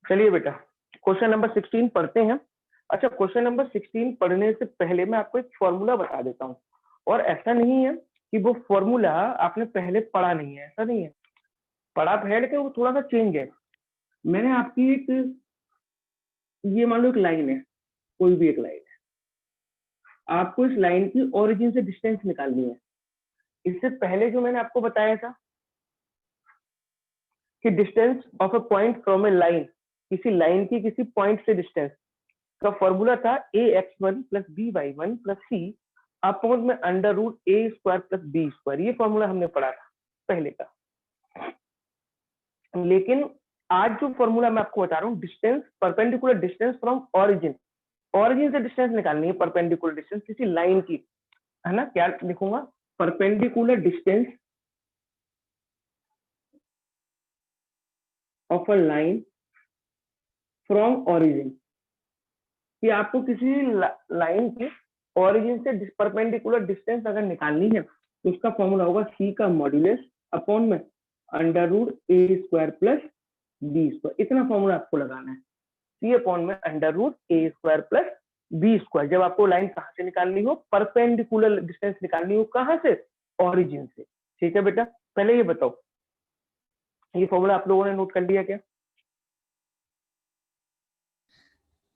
चलिए बेटा question number 16 पढ़ते हैं। अच्छा, क्वेश्चन नंबर 16 पढ़ने से पहले मैं आपको एक फॉर्मूला बता देता हूँ। और ऐसा नहीं है कि वो फॉर्मूला आपने पहले पढ़ा नहीं है, ऐसा नहीं है, पढ़ा है लेकिन वो थोड़ा सा चेंज है। मैंने आपकी एक, ये मान लो एक लाइन है, कोई भी एक लाइन है, आपको इस लाइन की ओरिजिन से डिस्टेंस निकालनी है। इससे पहले जो मैंने आपको बताया था कि distance of a point from A line, किसी लाइन की किसी पॉइंट से डिस्टेंस का फॉर्मूला था ax1 प्लस by1 प्लस सी अपॉन में अंडर रूट ए स्क्वायर प्लस बी स्क्वायर। ये फॉर्मूला हमने पढ़ा था पहले का। लेकिन आज जो फॉर्मूला मैं आपको बता रहा हूँ, distance perpendicular distance from origin, origin से डिस्टेंस निकालनी है, परपेंडिकुलर डिस्टेंस किसी लाइन की, है ना। क्या लिखूंगा? Perpendicular distance of a line from origin, कि आपको किसी लाइन के ऑरिजिन से परपेंडिकुलर डिस्टेंस अगर निकालनी है तो उसका फॉर्मूला होगा सी का मॉड्यूलस अपॉन में अंडर रूट ए स्क्वायर प्लस बी स्क्वायर। इतना फॉर्मूला आपको लगाना है, सी अपॉन में अंडर रूट ए स्क्वायर प्लस बी स्क्वायर। जब आपको लाइन कहाँ से निकालनी हो, परपेंडिकुलर डिस्टेंस निकालनी हो, कहाँ से? ऑरिजिन से। ठीक है बेटा, पहले ये बताओ, ये फॉर्मूला आप लोगों ने नोट कर लिया क्या?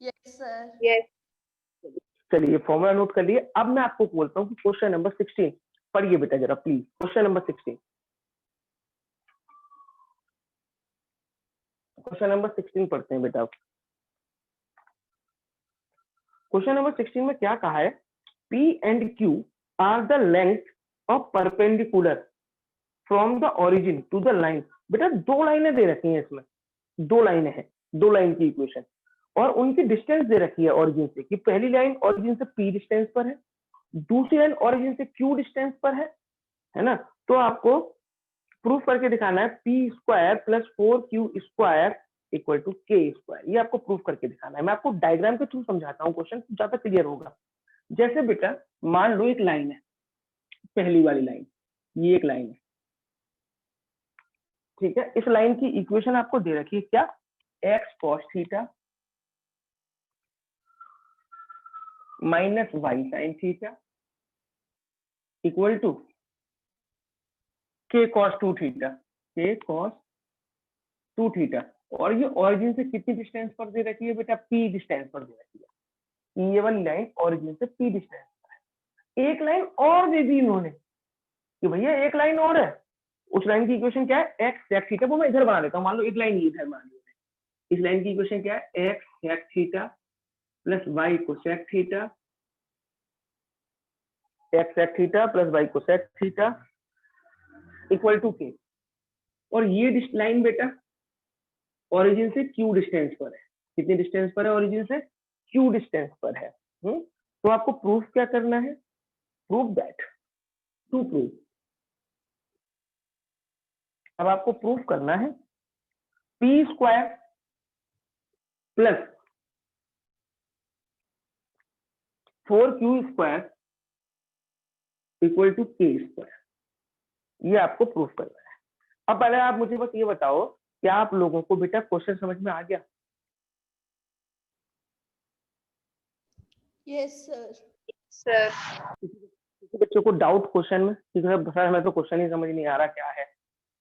Yes sir. यस। चलिए फॉर्मूला नोट कर लिए। अब मैं आपको बोलता हूँ कि क्वेश्चन नंबर 16 पढ़िए बेटा जरा please. Question number 16, question number 16 पढ़ते हैं बेटा। क्वेश्चन नंबर 16 में क्या कहा है? P and Q are the length of perpendicular from the origin to the line. बेटा दो लाइनें दे रखी हैं इसमें, दो लाइनें हैं, दो लाइन की इक्वेशन, और उनकी डिस्टेंस दे रखी है ओरिजिन से, कि पहली लाइन ओरिजिन से P डिस्टेंस पर है, दूसरी लाइन ओरिजिन से Q डिस्टेंस पर है ना। तो आपको प्रूफ करके दिखाना है P square plus 4Q square equal to के स्क्वायर। ये आपको प्रूफ करके दिखाना है। मैं आपको डायग्राम के थ्रू समझाता हूँ, क्वेश्चन ज्यादा क्लियर होगा। जैसे बेटा मान लो एक लाइन है, पहली वाली लाइन, ये एक लाइन है, ठीक है। इस लाइन की इक्वेशन आपको दे रखी है क्या? X cos theta minus Y sine theta equal to K cos 2 theta, K cos 2 theta. और ये ऑरिजिन से कितनी डिस्टेंस पर दे रखी है बेटा? पी डिस्टेंस पर दे रखी है। ये वाली लाइन ऑरिजिन से पी डिस्टेंस पर है। एक लाइन और दे दी इन्होंने कि भैया एक लाइन और है, उस लाइन की इक्वेशन क्या है? X sec theta. वो मैं इधर बना देता हूँ, मान लो एक लाइन इधर मान लो, इस लाइन की इक्वेशन क्या है? X sec theta plus Y cosec theta, X sec theta plus Y cosec theta equal to K. और ये लाइन बेटा ओरिजिन से क्यू डिस्टेंस पर है। कितनी डिस्टेंस पर है? ओरिजिन से क्यू डिस्टेंस पर है। तो आपको प्रूफ क्या करना है? प्रूफ दैट, टू प्रूफ, अब आपको प्रूफ करना है P square plus 4Q square equal to के स्क्वायर। ये आपको प्रूफ करना है। अब पहले आप मुझे बस ये बताओ, क्या आप लोगों को बेटा क्वेश्चन समझ में आ गया? Yes sir. सर किसी बच्चों को डाउट क्वेश्चन में कि सर हमें तो क्वेश्चन ही समझ नहीं आ रहा क्या है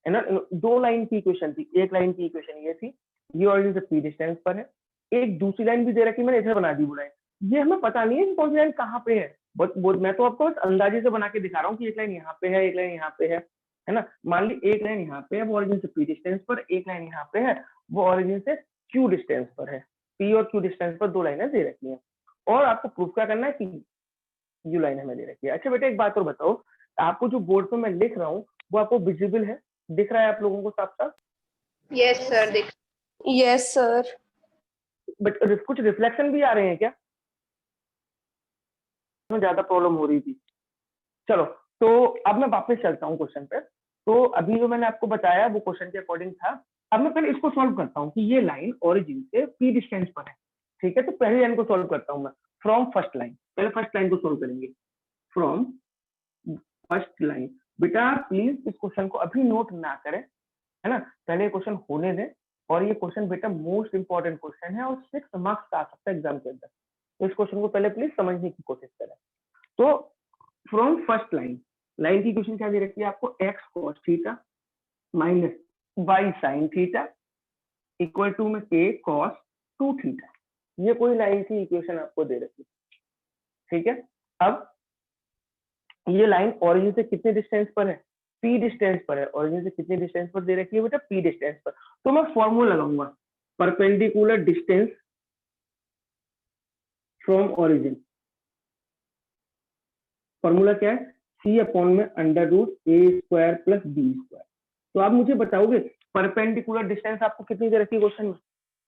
ना। दो लाइन की इक्वेशन थी, एक लाइन की इक्वेशन ये थी, ये ऑरिजिन से पी डिस्टेंस पर है, एक दूसरी लाइन भी दे रखी, मैंने इधर बना दी वो लाइन। ये हमें पता नहीं है कि कौन सी लाइन कहाँ पे है, मैं तो आपको बस अंदाजे से बना के दिखा रहा हूँ कि एक लाइन यहाँ पे है, एक लाइन यहाँ पे है ना। मान ली एक लाइन यहाँ पे है, वो ऑरिजिन से पी डिस्टेंस पर, एक लाइन यहाँ पे है, वो ऑरिजिन से क्यू डिस्टेंस पर है। पी और क्यू डिस्टेंस पर दो लाइनें दे रखी है, और आपको प्रूफ क्या करना है कि यू लाइन हमें दे रखी है। अच्छा बेटा एक बात और बताओ, आपको जो बोर्ड पे मैं लिख रहा हूँ वो आपको विजिबल है, दिख रहा है आप लोगों को साफ साफ? यस सर दिख। Yes sir. बट कुछ रिफ्लेक्शन भी आ रहे हैं क्या? ज्यादा प्रॉब्लम हो रही थी। चलो तो अब मैं वापस चलता हूँ क्वेश्चन पे। तो अभी जो मैंने आपको बताया वो क्वेश्चन के अकॉर्डिंग था। अब मैं पहले इसको सॉल्व करता हूँ कि ये लाइन ओरिजिन से पी डिस्टेंस पर है, ठीक है। तो पहली लाइन को सॉल्व करता हूँ मैं फ्रॉम फर्स्ट लाइन। पहले फर्स्ट लाइन को सॉल्व करेंगे फ्रॉम फर्स्ट लाइन। बेटा प्लीज इस क्वेश्चन को अभी नोट ना करें, है ना, पहले क्वेश्चन होने दें, और ये क्वेश्चन बेटा मोस्ट इंपॉर्टेंट क्वेश्चन है और 6 मार्क्स का आ सकता है एग्जाम के अंदर। तो इस क्वेश्चन को पहले प्लीज समझने की कोशिश करें। तो फ्रॉम फर्स्ट लाइन की क्वेश्चन क्या दे रखी है आपको, X cos theta minus Y sine theta equal to में के कॉस 2 थीटा। ये कोई लाइन की इक्वेशन आपको दे रखी है, ठीक है। अब ये लाइन ओरिजिन से कितने डिस्टेंस पर है, p डिस्टेंस पर है। ओरिजिन से कितने डिस्टेंस पर दे रखी है बेटा, p डिस्टेंस पर। तो मैं फॉर्मूला लगाऊंगा, perpendicular distance from origin. Formula क्या है, c अपॉन में under root a square plus b square. तो आप मुझे बताओगे परपेंडिकुलर डिस्टेंस आपको कितनी दे रखी है क्वेश्चन में,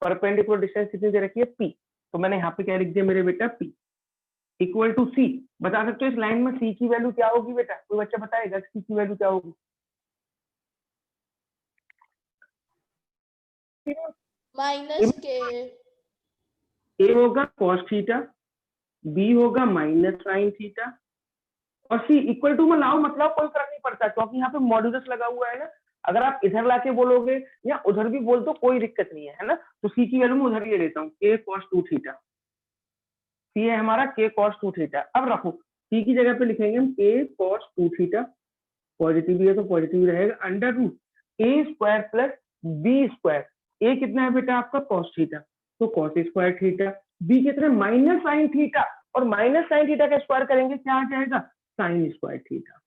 परपेंडिकुलर डिस्टेंस कितनी दे रखी है, p। तो मैंने यहाँ पे क्या लिख दिया मेरे बेटा, p इक्वल टू c। बता सकते हो इस लाइन में c की वैल्यू क्या होगी बेटा, कोई बच्चा बताएगा c की वैल्यू क्या होगी। माइनस के। a होगा cos थीटा, b होगा माइनस साइन थीटा और c इक्वल टू में लाओ मतलब कोई फर्क नहीं पड़ता क्योंकि यहाँ पे मॉड्यूलस लगा हुआ है ना। अगर आप इधर लाके बोलोगे या उधर भी बोल दो कोई दिक्कत नहीं है ना। तो c की वैल्यू मैं उधर ही ले लेता हूँ, k cos 2 थीटा। c है हमारा k cos 2 थीटा। अब रखो c की जगह पे लिखेंगे हम k cos 2 थीटा, पॉजिटिव है तो पॉजिटिव रहेगा, under root a square plus b square. a कितना है बेटा आपका cos थीटा, तो cos स्क्वायर थीटा। b कितना है माइनस साइन थीटा, और माइनस साइन थीटा का स्क्वायर करेंगे क्या आ जाएगा, साइन स्क्वायर थीटा।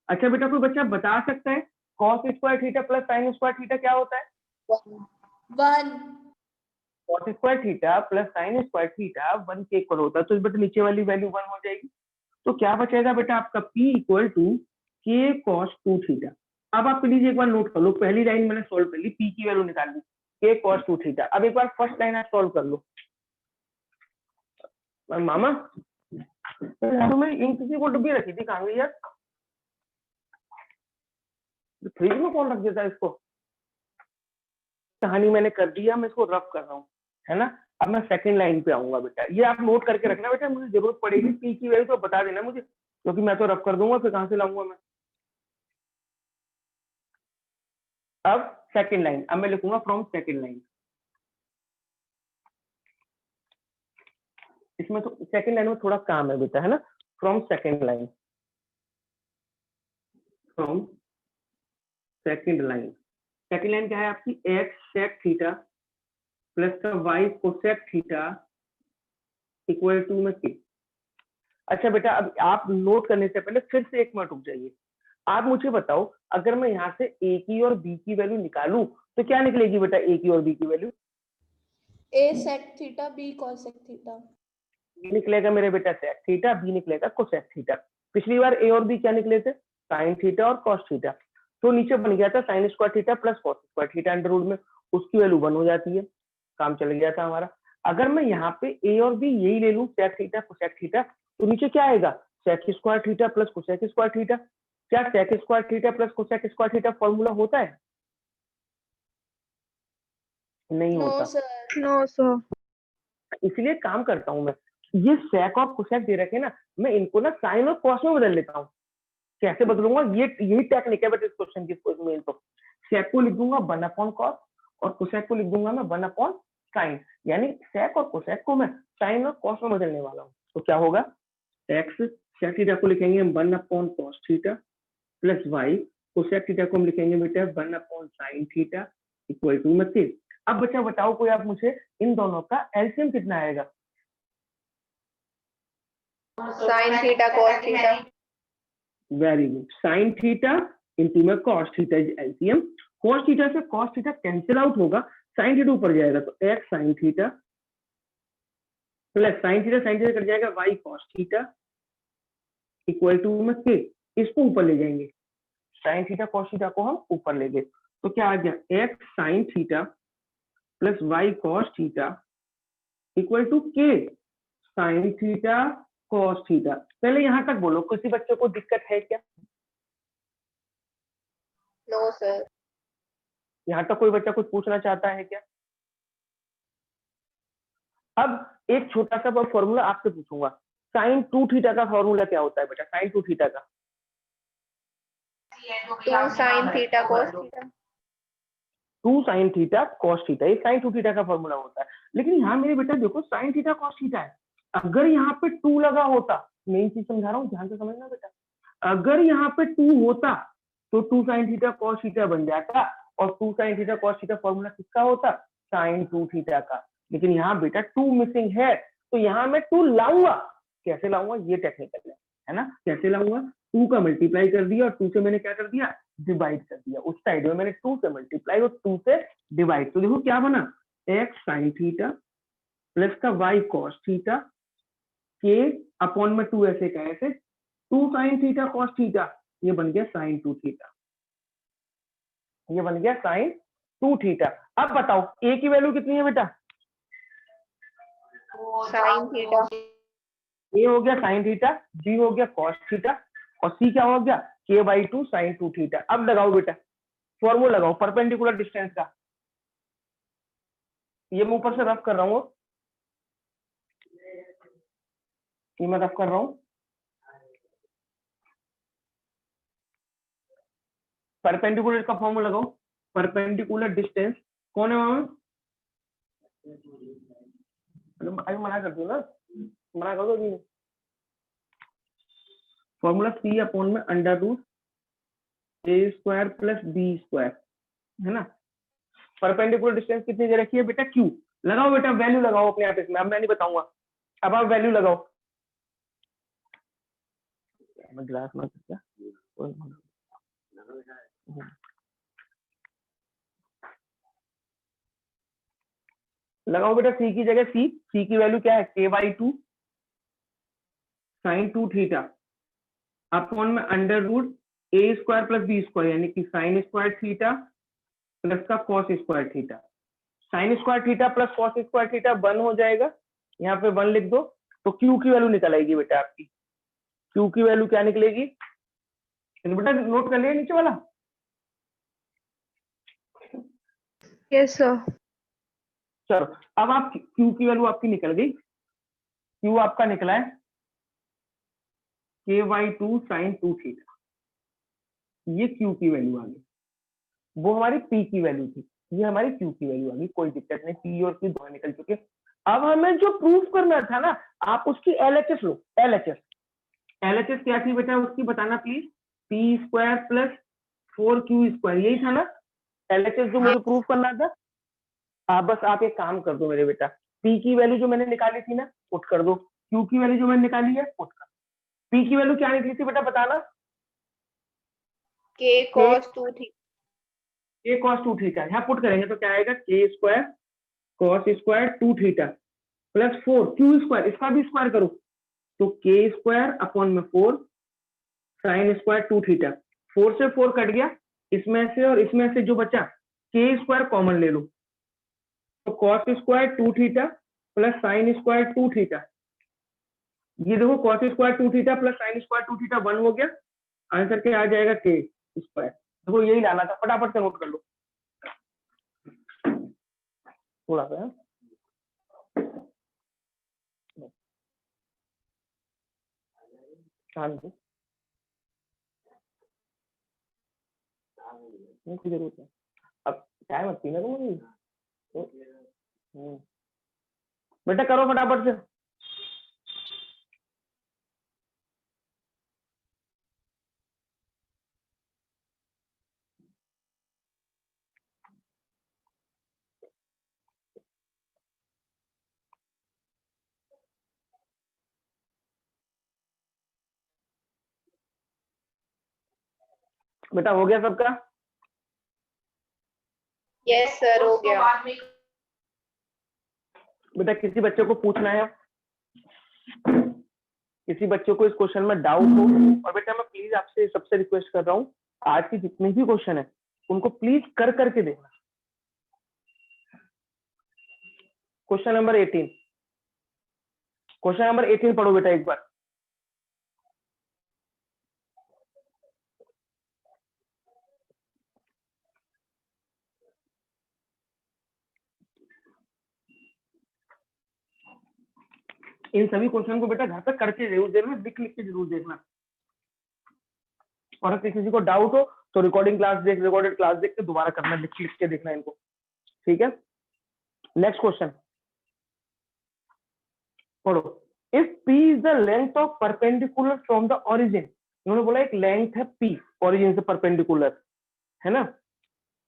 अच्छा बेटा कोई बच्चा बता सकता है cos square theta plus sine square theta क्या होता है, 1। cos square theta plus sine square theta 1 के इक्वल होता है। तो इस बेटा नीचे वाली वैल्यू 1 हो जाएगी। तो क्या बचेगा बेटा आपका p equal to k cos 2 theta. अब आप प्लीज एक बार नोट कर लो, पहली लाइन मैंने सोल्व कर ली, p की वैल्यू निकाल ली k cos 2 थीटा। अब एक बार फर्स्ट लाइन आप सोल्व कर लो। मामा तुम्हें इंक की वो डब्बी रखी थी कहाँ गई यार, फ्रिज में कौन रख देता है इसको। कहानी मैंने कर दी है, मैं इसको रफ कर रहा हूँ, है ना। अब मैं सेकंड लाइन पे आऊंगा बेटा, ये आप नोट करके रखना बेटा, मुझे जरूरत पड़ेगी p की वैल्यू तो बता देना मुझे, क्योंकि मैं तो रफ कर दूंगा, फिर कहाँ से लाऊंगा मैं। अब सेकंड लाइन, अब मैं लिखूंगा फ्रॉम सेकंड लाइन। इसमें तो सेकंड लाइन में थोड़ा काम है बेटा, है ना। From second line, from second line. Second line क्या है आपकी, x sec थीटा प्लस का y cosec theta equal to में k। अच्छा बेटा अब आप नोट करने से पहले फिर से एक मिनट रुक जाइए। आप मुझे बताओ अगर मैं यहाँ से a की और b की वैल्यू निकालूं तो क्या निकलेगी बेटा, a की और b की value, a sec theta b cosec theta. a निकलेगा मेरे बेटा sec थीटा, b निकलेगा cosec थीटा। पिछली बार a और b क्या निकले थे, sin थीटा और cos थीटा। तो नीचे बन गया था sin square theta plus cos square theta under root में, उसकी वैल्यू 1 हो जाती है, काम चल गया था हमारा। अगर मैं यहाँ पे a और b यही ले लूं sec थीटा cosec थीटा, तो नीचे क्या आएगा, sec square theta plus cosec square theta. क्या sec square theta plus cosec square theta formula होता है, नहीं नो होता। सर। No sir. इसलिए काम करता हूं मैं, ये sec और cosec दे रखे ना, मैं इनको ना sin और cos में बदल लेता हूँ। कैसे बदलूंगा, ये यही टेक्निक है बट इस क्वेश्चन की मेन। तो sec को लिख दूंगा 1/cos और cosec को लिख दूंगा मैं 1/sin, यानी sec और cosec को मैं sin और cos में बदलने वाला हूँ। तो क्या होगा, x sec थीटा को लिखेंगे हम 1/cos theta plus y cosec theta को हम लिखेंगे बेटा 1/sin थीटा इक्वल टू में k। अब बच्चा बताओ कोई आप मुझे, इन दोनों का एलसीएम कितना आएगा, sine theta cos theta. Very good, sine theta into में cos theta is LCM. Cos theta से कॉस थीटा कैंसिल आउट होगा, साइन थीटा ऊपर जाएगा तो x sine theta plus sine theta cut जाएगा y cos theta equal to में k। इसको ऊपर ले जाएंगे, साइन थीटा कॉस थीटा को हम ऊपर ले गए, तो क्या आ गया x sine theta plus y cos theta equal to k sine theta cos theta. पहले यहां तक बोलो, किसी बच्चे को दिक्कत है क्या, नो सर। यहाँ तक कोई बच्चा कुछ पूछना चाहता है क्या। अब एक छोटा सा फॉर्मूला आपसे पूछूंगा, साइन 2 थीटा का फॉर्मूला क्या होता है बेटा, साइन 2 थीटा का, 2 sign theta cos theta. 2 sin theta cos theta, ये sin 2 थीटा का फॉर्मूला होता है। लेकिन यहाँ मेरे बेटा देखो sin थीटा cos थीटा है, अगर यहाँ पे 2 लगा होता, मेन चीज समझा रहा हूँ, ध्यान से समझना बेटा, अगर यहाँ पे 2 होता तो 2 sin थीटा cos थीटा बन जाता, और 2 sin theta cos theta formula किसका होता, sin 2 थीटा का। लेकिन यहाँ बेटा 2 मिसिंग है, तो यहाँ मैं 2 लाऊंगा, कैसे लाऊंगा ये टेक्निकल है ना, कैसे लाऊंगा, 2 का मल्टीप्लाई कर दिया और 2 से मैंने क्या कर दिया, डिवाइड कर दिया। उस साइड में मैंने 2 से मल्टीप्लाई और 2 से डिवाइड, तो देखो क्या बना, x sin थीटा प्लस का y cos थीटा के अपॉन में 2 ऐसे का ऐसे 2 sin थीटा cos थीटा, ये बन गया sin 2 थीटा, ये बन गया sin 2 थीटा। अब बताओ a की वैल्यू कितनी है बेटा, sin थीटा, a हो गया sin थीटा, b हो गया cos थीटा, और c क्या हो गया k/2 sin 2 थीटा। अब लगाओ बेटा फॉर्मूला लगाओ परपेंडिकुलर डिस्टेंस का, ये मैं ऊपर से रफ कर रहा हूँ, ये मैं रफ कर रहा हूँ। परपेंडिकुलर का फॉर्मूला लगाओ, परपेंडिकुलर डिस्टेंस कौन है वहां, अभी मना कर दो ना, मना कर दो, फॉर्मूला c अपॉन में under root a square plus b square, है ना। परपेंडिकुलर डिस्टेंस कितनी दे रखी है बेटा, q। लगाओ बेटा वैल्यू लगाओ अपने आप इसमें, अब मैं नहीं बताऊंगा, अब आप वैल्यू लगाओ। मैं ग्लास में क्या लगाओ बेटा, c की जगह c की वैल्यू क्या है, k/2 sin 2 थीटा अपॉन में under root a square plus b square, यानी कि sin स्क्वायर थीटा प्लस का cos square theta. sin square theta plus cos square theta 1 हो जाएगा, यहाँ पे 1 लिख दो, तो q की वैल्यू निकल आएगी बेटा आपकी, q की वैल्यू क्या निकलेगी, बेटा नोट कर लिया नीचे वाला, यस सर, चलो अब आप q की वैल्यू आपकी निकल गई, q आपका निकला है k/2 sin 2 थीटा, ये q की वैल्यू आ गई, वो हमारी p की वैल्यू थी, ये हमारी q की वैल्यू आ गई, कोई दिक्कत नहीं, p और q दोनों निकल चुके। अब हमें जो प्रूफ करना था ना, आप उसकी LHS लो, LHS क्या थी बेटा उसकी बताना please, p square plus 4q square, यही था ना LHS जो मुझे प्रूफ करना था। आप बस आप एक काम कर दो मेरे बेटा, p की वैल्यू जो मैंने निकाली थी ना पुट कर दो, q की वैल्यू जो मैंने निकाली है पुट कर, p की वैल्यू क्या निकली थी बेटा बताना, k cos 2 theta, k cos 2 theta, यहाँ पुट करेंगे तो क्या आएगा, k square cos square 2 theta plus 4 q square, इसका भी स्क्वायर करो, तो k स्क्वायर अपॉन में 4 sin स्क्वायर 2 थीटा, 4 से 4 कट गया, इसमें से और इसमें से जो बचा k स्क्वायर कॉमन ले लो, तो cos square 2 theta plus sin square 2 theta, ये देखो cos square 2 theta plus sin square 2 theta 1 हो गया, आंसर क्या आ जाएगा k स्क्वायर, देखो यही लाना था, फटाफट से नोट कर लो थोड़ा सा, शांत की जरूरत है, अब चाय मत पीना तुम, बेटा करो फटाफट से, बेटा हो गया सबका, यस सर हो गया। बेटा किसी बच्चे को पूछना है, किसी बच्चे को इस क्वेश्चन में डाउट हो, और बेटा मैं प्लीज आपसे सबसे रिक्वेस्ट कर रहा हूँ, आज के जितने भी क्वेश्चन है उनको प्लीज कर करके देखना। क्वेश्चन नंबर 18, क्वेश्चन नंबर 18 पढ़ो बेटा एक बार, इन सभी क्वेश्चन को बेटा घर पे करके जरूर देखना, लिख लिख के जरूर देखना। और अगर किसी को डाउट हो तो रिकॉर्डिंग क्लास देख, रिकॉर्डेड क्लास देख के दोबारा करना, लिख के देखना इनको, ठीक है। नेक्स्ट क्वेश्चन पढ़ो। If P is the length of perpendicular from the origin, उन्होंने बोला एक लेंथ है P ओरिजिन से परपेंडिकुलर, है ना,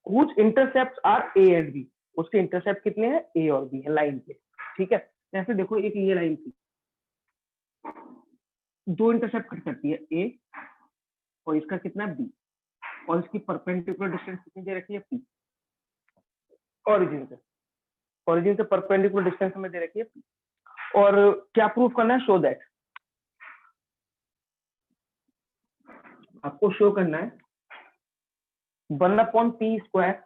कुछ intercept are A and B, उसके इंटरसेप्ट कितने हैं, A और B है लाइन के, ठीक है। जैसे देखो एक ये लाइन थी, दो इंटरसेप्ट कट करती है A और इसका कितना है B, और इसकी परपेंडिकुलर डिस्टेंस कितनी दे रखी है P, ओरिजिन से परपेंडिकुलर डिस्टेंस हमें दे रखी है P। और क्या प्रूफ करना है, शो दैट, आपको शो करना है 1/p square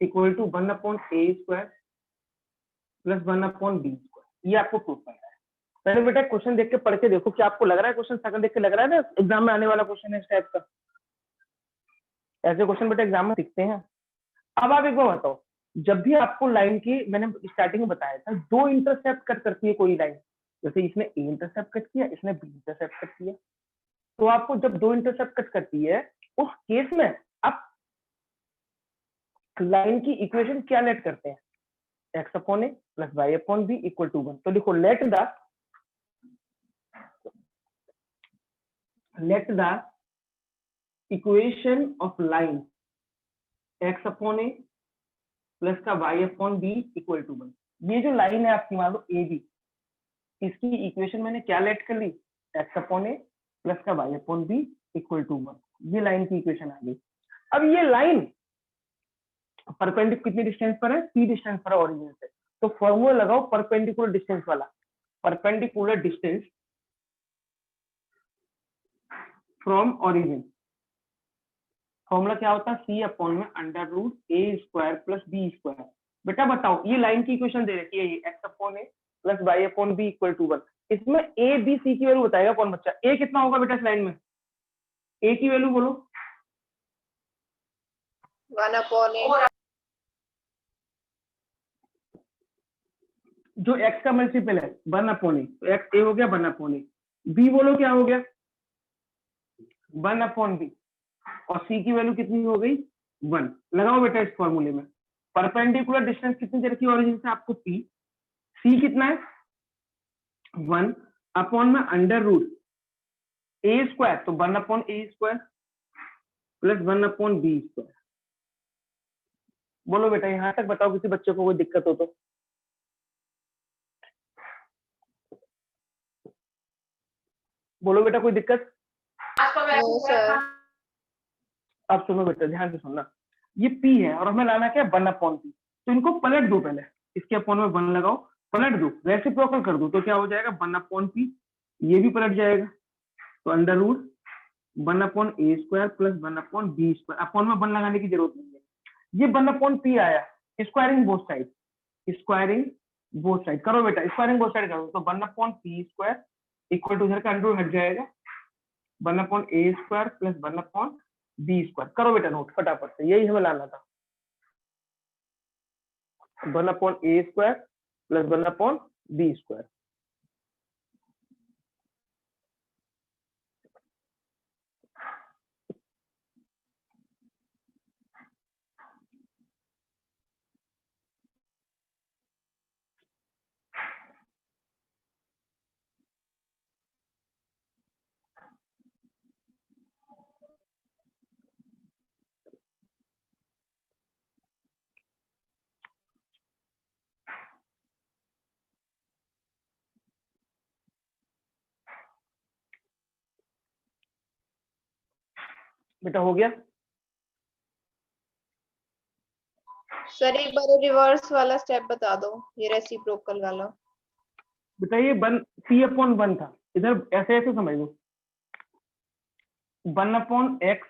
equal to 1/a square plus 1/b square, ये आपको प्रूफ करना है। पहले बेटा क्वेश्चन देख के पढ़ के देखो क्या आपको लग रहा है, क्वेश्चन सेकंड देख के लग रहा है ना एग्जाम में आने वाला क्वेश्चन है इस टाइप का, ऐसे क्वेश्चन बेटा एग्जाम में दिखते हैं। अब आप एक बार बताओ, जब भी आपको लाइन की, मैंने स्टार्टिंग में बताया था, दो इंटरसेप्ट कट करती है कोई लाइन, जैसे इसने ए इंटरसेप्ट कट किया, इसने बी इंटरसेप्ट कट किया, तो आपको जब दो इंटरसेप्ट कट करती है उस केस में आप लाइन की इक्वेशन क्या लेट करते हैं, x upon A plus y upon B equal to 1। तो लिखो let the equation of line x upon A plus का y upon B equal to 1। ये जो लाइन है आपकी मान लो ए बी, इसकी इक्वेशन मैंने क्या लेट कर ली, x अपॉन ए प्लस का y upon B equal to 1, ये लाइन की इक्वेशन आ गई। अब ये लाइन परपेंडिकुलर कितनी डिस्टेंस पर है, p डिस्टेंस पर है ओरिजिन से, तो फॉर्मूला लगाओ परपेंडिकुलर डिस्टेंस वाला, perpendicular distance from origin, formula क्या होता है, c अपॉन में under root a square plus b square. बेटा बताओ ये लाइन की इक्वेशन दे रखी है, ये x upon A plus y upon B equal to 1, इसमें a b c की वैल्यू बताएगा कौन बच्चा, a कितना होगा बेटा इस लाइन में, a की वैल्यू बोलो, 1/8 जो x का मल्टीपल है 1 अपॉन ए, तो x a हो गया 1 अपॉन ए, b बोलो क्या हो गया 1 अपॉन बी, और c की वैल्यू कितनी हो गई 1। लगाओ बेटा इस फॉर्मूले में, परपेंडिकुलर डिस्टेंस कितनी दे रखी है ओरिजिन से आपको p, c कितना है 1 अपॉन में अंडर रूट a स्क्वायर, तो 1 upon a square plus 1 upon B square. बोलो बेटा यहां तक बताओ, किसी बच्चे को कोई दिक्कत हो तो, बोलो बेटा कोई दिक्कत। नो सर अब सुनो बेटा ध्यान से सुनना, ये p है और हमें लाना क्या है 1 अपॉन p, तो इनको पलट दो, पहले इसके अपॉन में 1 लगाओ, पलट दो, रेसिप्रोकल कर दो, तो क्या हो जाएगा 1 अपॉन p, ये भी पलट जाएगा, तो under root 1 upon a square plus 1 upon B square, upon में 1 लगाने की जरूरत नहीं है, ये 1 अपॉन p आया, squaring both side, squaring both side करो बेटा, स्क्वायरिंग बोथ साइड करो, तो 1 upon p square equal to इधर का अंडर हट जाएगा 1 upon a square plus 1 upon B square. करो बेटा नोट फटाफट से, यही हमें लाना था, 1 upon a square plus 1 upon B square. बेटा हो गया, सर एक बार रिवर्स वाला स्टेप बता दो, ये रेसिप्रोकल वाला। बेटा ये 1 p अपॉन 1 था, इधर ऐसे ऐसे समझ लो, 1 upon X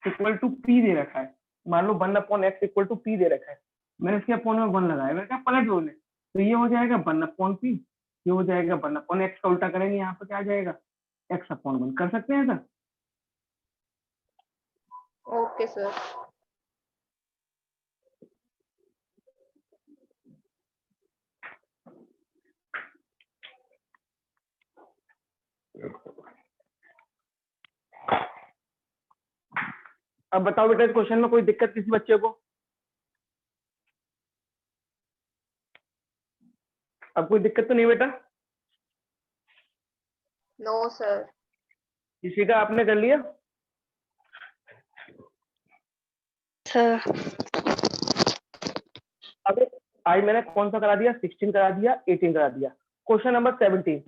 equal to p दे रखा है, मान लो 1 upon X equal to p दे रखा है, मैंने इसके अपॉन में 1 लगाया, मैंने कहा पलट दो ने, तो ये हो जाएगा 1 अपॉन p, ये हो जाएगा 1 अपॉन एक्स, का उल्टा करेंगे यहाँ पर क्या आ जाएगा x अपॉन 1, कर सकते हैं सर। Okay sir. अब बताओ बेटा इस क्वेश्चन में कोई दिक्कत किसी बच्चे को? अब कोई दिक्कत तो नहीं बेटा? No sir. किसी का आपने कर लिया? सर अब आज मैंने कौन सा करा दिया? 16 करा दिया, 18 करा दिया। क्वेश्चन नंबर 17,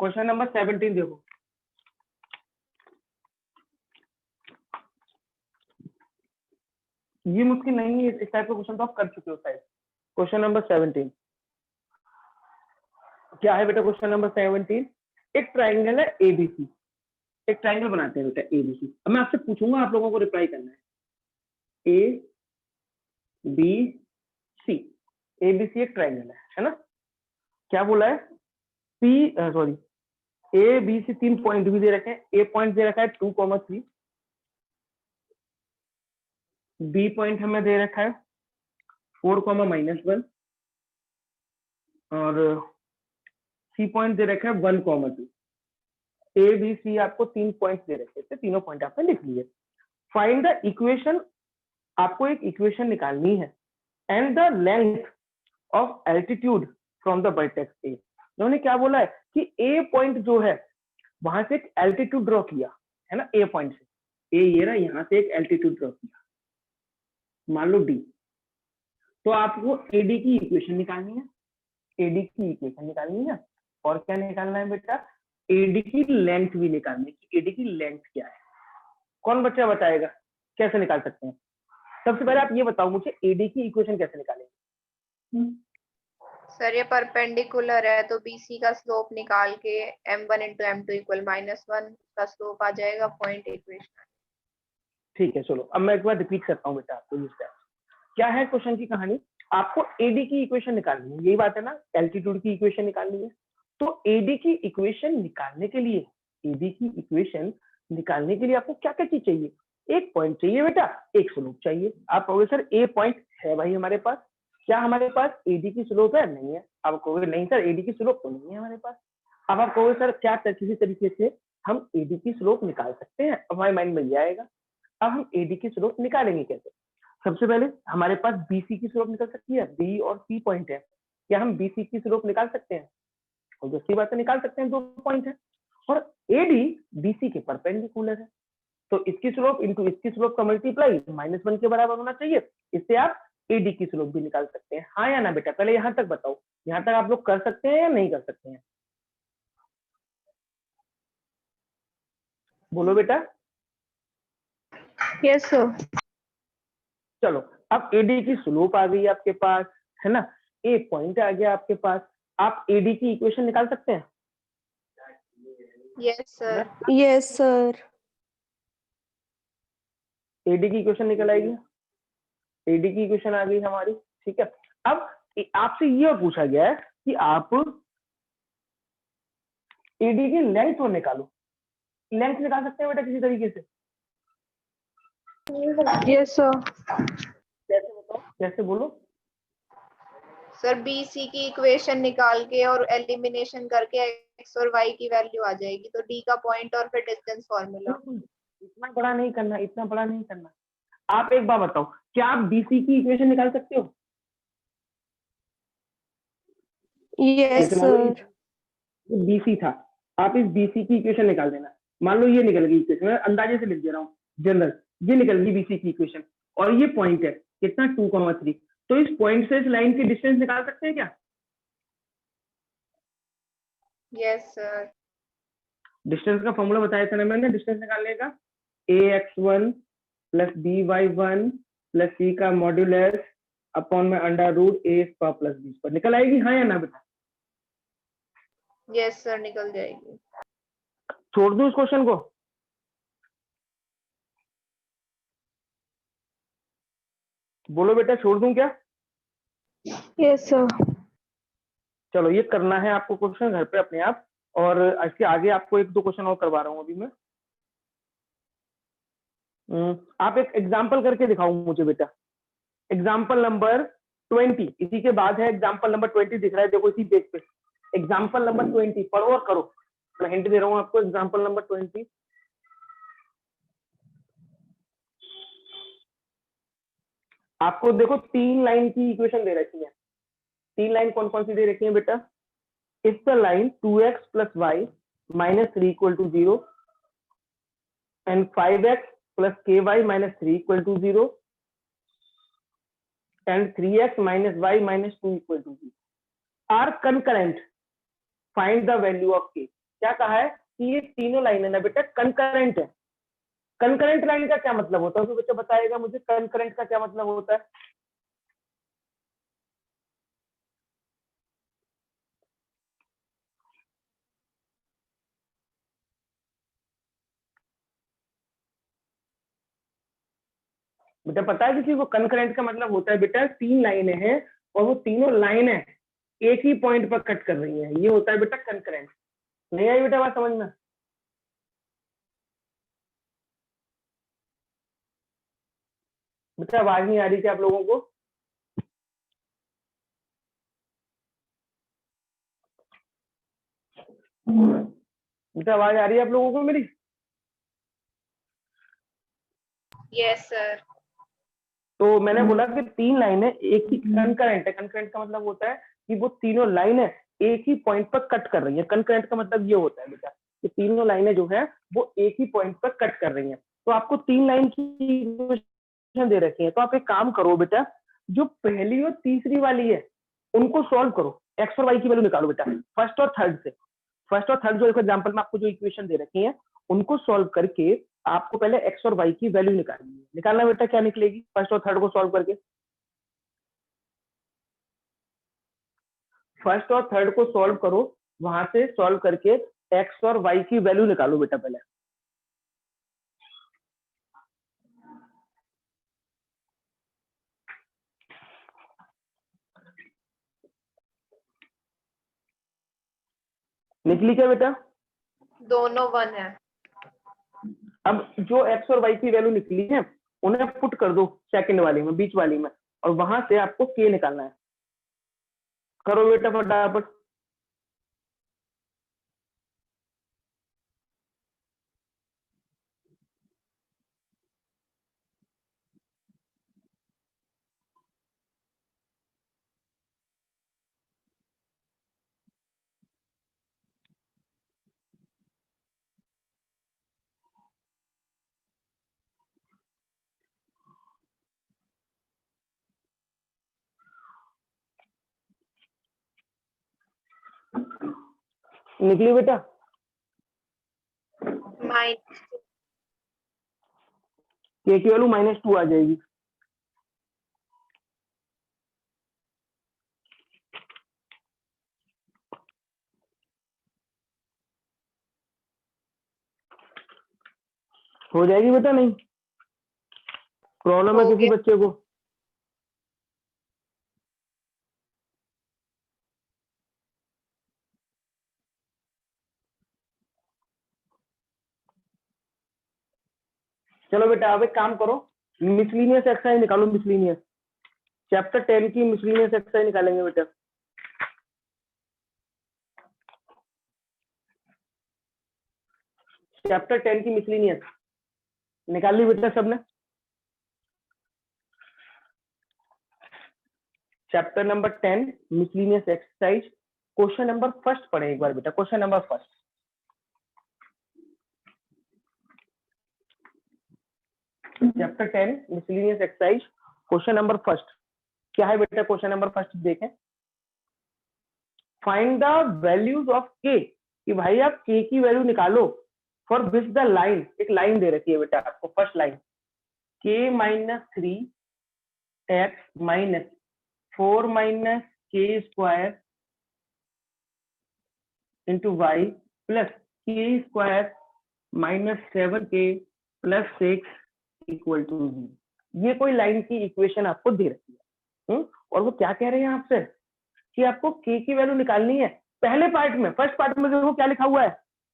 क्वेश्चन नंबर 17 देखो। ये मुश्किल नहीं है, इस टाइप का क्वेश्चन तो आप कर चुके हो शायद। क्वेश्चन नंबर 17 क्या है बेटा? क्वेश्चन नंबर 17, एक ट्राइंगल है एबीसी, एक ट्राइंगल बनाते हैं बेटा एबीसी। अब मैं आपसे पूछूंगा, आप लोगों को रिप्लाई करना है। ए बी सी, एबीसी एक ट्राइंगल है ना? क्या बोला है? ए बी सी 3 पॉइंट भी दे रखे हैं। ए पॉइंट दे रखा है 2,3, बी पॉइंट हमें दे रखा है 4,-1 और सी पॉइंट दे रखा है 1,2। ए बी सी आपको 3 पॉइंट दे रखे थे, तीनों पॉइंट आपने लिख लिए। फाइंड द इक्वेशन, आपको एक इक्वेशन निकालनी है, and the length of altitude from the vertex ए। उन्होंने क्या बोला है कि ए पॉइंट जो है वहां से एक एल्टीट्यूड ड्रॉ किया है ना, ए पॉइंट से। ए ये रहा, यहाँ से एक एल्टीट्यूड ड्रॉ किया, मान लो डी। तो आपको एडी की इक्वेशन निकालनी है, एडी की इक्वेशन निकालनी है। और क्या निकालना है बेटा? एडी की लेंथ भी निकालनी है। एडी की लेंथ क्या है? कौन बच्चा बताएगा कैसे निकाल सकते हैं? सबसे पहले आप ये बताओ मुझे, एडी की इक्वेशन कैसे निकालेंगे? सर ये परपेंडिकुलर है तो बीसी का स्लोप निकाल के m1 इंटू m2 इक्वल -1 का स्लोप आ जाएगा, पॉइंट इक्वेशन। ठीक है, चलो अब मैं एक बार रिपीट करता हूँ बेटा आपको। ये क्या है क्वेश्चन की कहानी? आपको एडी की इक्वेशन निकालनी है, यही बात है ना, एल्टीट्यूड की इक्वेशन निकालनी है। तो एडी की इक्वेशन निकालने के लिए, एडी की इक्वेशन निकालने के लिए आपको क्या क्या चीज चाहिए? एक पॉइंट चाहिए बेटा, एक स्लोप चाहिए। आप कहोगे सर ए पॉइंट है भाई हमारे पास, क्या हमारे पास एडी की स्लोप है? नहीं है। आप कहोगे नहीं सर एडी की स्लोप तो नहीं है हमारे पास। अब आप कहोगे सर क्या किसी तरीके से हम एडी की स्लोप निकाल सकते हैं? अब हमारे माइंड में ये आएगा। अब हम एडी की स्लोप निकालेंगे कैसे? सबसे पहले हमारे पास बीसी की स्लोप निकल सकती है, बी और सी पॉइंट है। क्या हम बीसी की स्लोप निकाल सकते हैं? और दूसरी बात है निकाल सकते हैं, 2 पॉइंट है। और एडी बीसी के परपेंडिकुलर है, तो इसकी स्लोप इनटू इसकी स्लोप का मल्टीप्लाई -1 के बराबर होना चाहिए। इससे आप एडी की स्लोप भी निकाल सकते हैं। हाँ या ना बेटा? पहले यहां तक बताओ, यहां तक आप लोग कर सकते हैं या नहीं कर सकते हैं? बोलो बेटा। Yes sir. चलो अब एडी की स्लोप आ गई आपके पास, है ना, ए पॉइंट आ गया आपके पास। आप एडी की इक्वेशन निकाल सकते हैं? Yes sir. Yes sir. AD की इक्वेशन निकल आएगी, एडी की इक्वेशन आ गई हमारी। ठीक है, अब आपसे ये पूछा गया है कि आप एडी की लेंथ और निकालो। लेंथ निकाल सकते हैं बेटा किसी तरीके से? Yes sir. कैसे बताओ, कैसे बोलो? सर बीसी की इक्वेशन निकाल के और एलिमिनेशन करके एक्स और वाई की वैल्यू आ जाएगी, तो डी का पॉइंट और फिर डिस्टेंस फॉर्मूला। इतना बड़ा नहीं करना, इतना बड़ा नहीं करना। आप एक बार बताओ, क्या आप बीसी की इक्वेशन निकाल सकते हो? यस जैसे मान लो सर। ये बीसी था, आप इस बीसी की इक्वेशन निकाल देना। मान लो ये निकल गई इक्वेशन, मैं अंदाजे से लिख दे रहा हूँ जनरल, ये निकल गई बीसी की इक्वेशन। और ये पॉइंट है कितना, 2,3। तो इस पॉइंट से इस लाइन की डिस्टेंस निकाल सकते हैं क्या? Yes sir. डिस्टेंस का फॉर्मूला बताया था ना मैंने, डिस्टेंस निकालने का, ax1 plus by1 plus c का मॉड्यूलस अपॉन में under root a square plus b square. निकल आएगी हाँ या ना बेटा? यस सर निकल जाएगी। छोड़ दूं इस क्वेश्चन को? बोलो बेटा, छोड़ दूं क्या? Yes sir. चलो ये करना है आपको क्वेश्चन घर पे अपने आप, और इसके आगे आपको 1-2 क्वेश्चन और करवा रहा हूँ अभी मैं। आप एक एग्जाम्पल करके दिखाओ मुझे बेटा। एग्जाम्पल नंबर 20, इसी के बाद है एग्जाम्पल नंबर 20, दिख रहा है देखो इसी पेज पे। एग्जाम्पल नंबर 20 पढ़ो और करो। मैं हिंट दे रहा हूँ आपको, एग्जांपल नंबर 20। आपको देखो 3 लाइन की इक्वेशन दे रखी है। 3 लाइन कौन कौन सी दे रखी है बेटा? If the line 2x + y - 3 = 0 and 5x + ky - 3 = 0 and 3x - y - 2 = 0 are concurrent, find the value of k। क्या कहा है कि ये तीनों लाइनें ना बेटा कंकरेंट है। कंकरेंट लाइन का क्या मतलब होता है, तो बच्चा बताएगा मुझे कंकरेंट का क्या मतलब होता है? बेटा पता है किसी को? कंकरेंट का मतलब होता है बेटा 3 लाइनें हैं और वो तीनों लाइनें एक ही पॉइंट पर कट कर रही हैं, ये होता है बेटा कंकरेंट। नहीं आई बेटा बात समझ में? बेटा आवाज नहीं आ रही क्या आप लोगों को? बेटा आवाज आ रही है आप लोगों को मेरी? Yes sir. तो मैंने बोला कि 3 लाइनें एक ही कंकरेंट है। कंकरेंट का मतलब होता है कि वो तीनों लाइनें एक ही पॉइंट पर कट कर रही हैं। कंकरेंट का मतलब ये होता है बेटा कि तीनों लाइनें जो है वो एक ही पॉइंट पर कट कर रही हैं। तो आपको 3 लाइन की इक्वेशन दे रखी है, तो आप एक काम करो बेटा, जो पहली और तीसरी वाली है उनको सॉल्व करो, एक्स और वाई की वैल्यू निकालो बेटा फर्स्ट और थर्ड से। फर्स्ट और थर्ड जो एग्जाम्पल में आपको जो इक्वेशन दे रखी है उनको सॉल्व करके आपको पहले एक्स और वाई की वैल्यू निकालनी है। निकालना बेटा क्या निकलेगी फर्स्ट और थर्ड को सॉल्व करके? फर्स्ट और थर्ड को सॉल्व करो, वहां से सॉल्व करके एक्स और वाई की वैल्यू निकालो बेटा पहले। निकली क्या बेटा? दोनों 1 है। अब जो एक्स और वाई की वैल्यू निकली है उन्हें पुट कर दो सेकंड वाली में, बीच वाली में, और वहां से आपको के निकालना है। करो बेटा फटाफट। निकली बेटा? माइनस के की वैल्यू -2 आ जाएगी। हो जाएगी बेटा? नहीं प्रॉब्लम है हो किसी गया। बच्चे को? चलो बेटा अब एक काम करो, मिसलीनियस एक्सरसाइज निकालो। मिसलीनियस चैप्टर 10 की मिसलीनियस एक्सरसाइज निकालेंगे बेटा। चैप्टर 10 की मिसलीनियस निकाल ली बेटा सबने? Chapter number 10 miscellaneous exercise, question number first पढ़े एक बार बेटा। Question number first, chapter 10 miscellaneous exercise, question number first क्या है बेटा? क्वेश्चन नंबर फर्स्ट देखें, फाइंड द वैल्यूज ऑफ के, कि भाई आप के की वैल्यू निकालो फॉर विच द लाइन, एक लाइन दे रखी है बेटा आपको, फर्स्ट लाइन के -3 एक्स -4 के स्क्वायर इंटू वाई प्लस के स्क्वायर -7k + 6 = 0। ये कोई लाइन की इक्वेशन आपको दे रखी है। और वो क्या कह रहे हैं आपसे कि आपको के की वैल्यू निकालनी है। पहले पार्ट में, फर्स्ट पार्ट में देखो क्या लिखा हुआ है,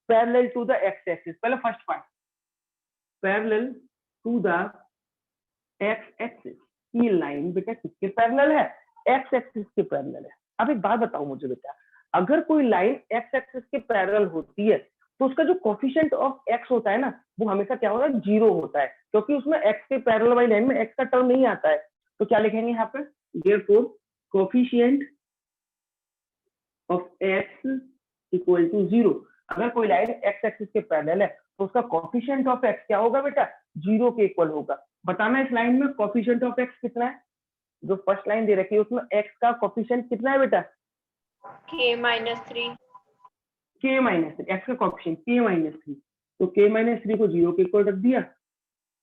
parallel to the x axis. पहले first part, parallel to the x axis, ये लाइन बेटा किसके पैरेलल है? एक्स एक्सिस के पैरेलल है। अब एक बात बताओ मुझे बेटा, अगर कोई लाइन एक्स एक्सिस के पैरेलल होती है तो उसका जो कोफिशिएंट ऑफ एक्स होता है ना वो हमेशा क्या होता है, 0 होता है, क्योंकि उसमें एक्स के पैरेलल वाली लाइन में एक्स का टर्म नहीं आता है। तो क्या लिखेंगे यहाँ पे, therefore coefficient of x equal to 0। अगर कोई लाइन एक्स एक्सिस के पैरेलल है तो उसका कोफिशिएंट ऑफ एक्स क्या होगा बेटा, 0 के इक्वल होगा। बताना इस लाइन में कोफिशिएंट ऑफ एक्स कितना है, जो फर्स्ट लाइन दे रखी है उसमें एक्स का कोफिशिएंट कितना है बेटा, k minus 3। k minus 3, x का कोफिशिएंट k माइनस 3, तो k माइनस 3 को 0 के इक्वल रख दिया,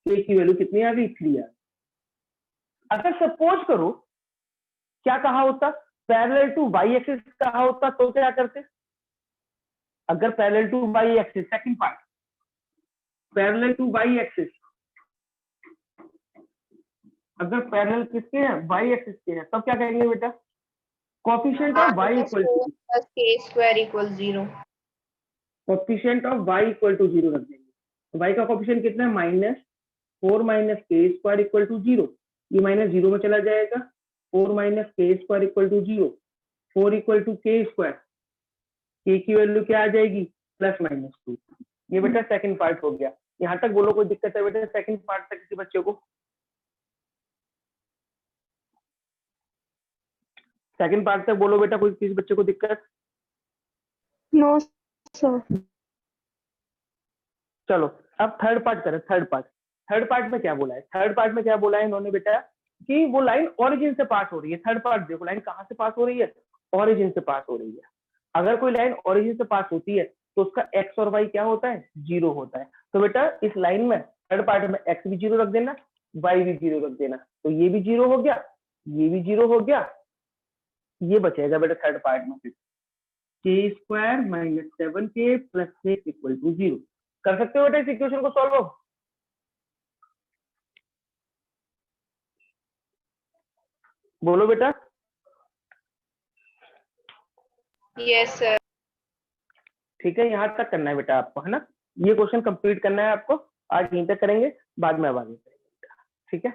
k की वैल्यू कितनी आ गई, 3 आ गई। अगर सपोज करो क्या कहा होता, पैरेलल टू वाई एक्सिस कहा होता तो क्या करते, अगर parallel to y axis, second part, parallel to y axis, अगर पैरेलल किसके हैं, वाई एक्सिस के हैं, तब क्या कहेंगे बेटा, coefficient of y equal to k square equal 0। Coefficient of y equal to 0 रख देंगे। y का कोफिशिएंट कितना है, -4 minus k square equal to 0, ये माइनस 0 में चला जाएगा, 4 minus k square equal to 0, 4 equal to के स्क्वायर, के की वैल्यू क्या आ जाएगी, +-2। ये बेटा सेकंड पार्ट हो गया। यहाँ तक बोलो कोई दिक्कत है बेटा सेकंड पार्ट तक किसी बच्चे को, सेकंड पार्ट तक बोलो बेटा कोई किसी बच्चे को दिक्कत। No sir. चलो अब थर्ड पार्ट करें, थर्ड पार्ट में क्या बोला है, थर्ड पार्ट में क्या बोला है इन्होंने बेटा कि वो लाइन ओरिजिन से पास हो रही है। थर्ड पार्ट देखो लाइन कहाँ से पास हो रही है, ओरिजिन से पास हो रही है। अगर कोई लाइन ओरिजिन से पास होती है तो उसका एक्स और वाई क्या होता है, 0 होता है। तो बेटा इस लाइन में थर्ड पार्ट में एक्स भी 0 रख देना, वाई भी 0 रख देना, तो ये भी 0 हो गया, ये भी 0 हो गया, ये बचेगा बेटा थर्ड पार्ट में फिर k square minus 7k plus 6 equal to 0। कर सकते हो बेटा इस इक्वेशन को सॉल्व, बोलो बेटा। Yes sir. ठीक है, यहाँ तक करना है बेटा आपको, है ना, ये क्वेश्चन कंप्लीट करना है आपको, आज यहीं तक करेंगे, बाद में अब आगे करेंगे, ठीक है।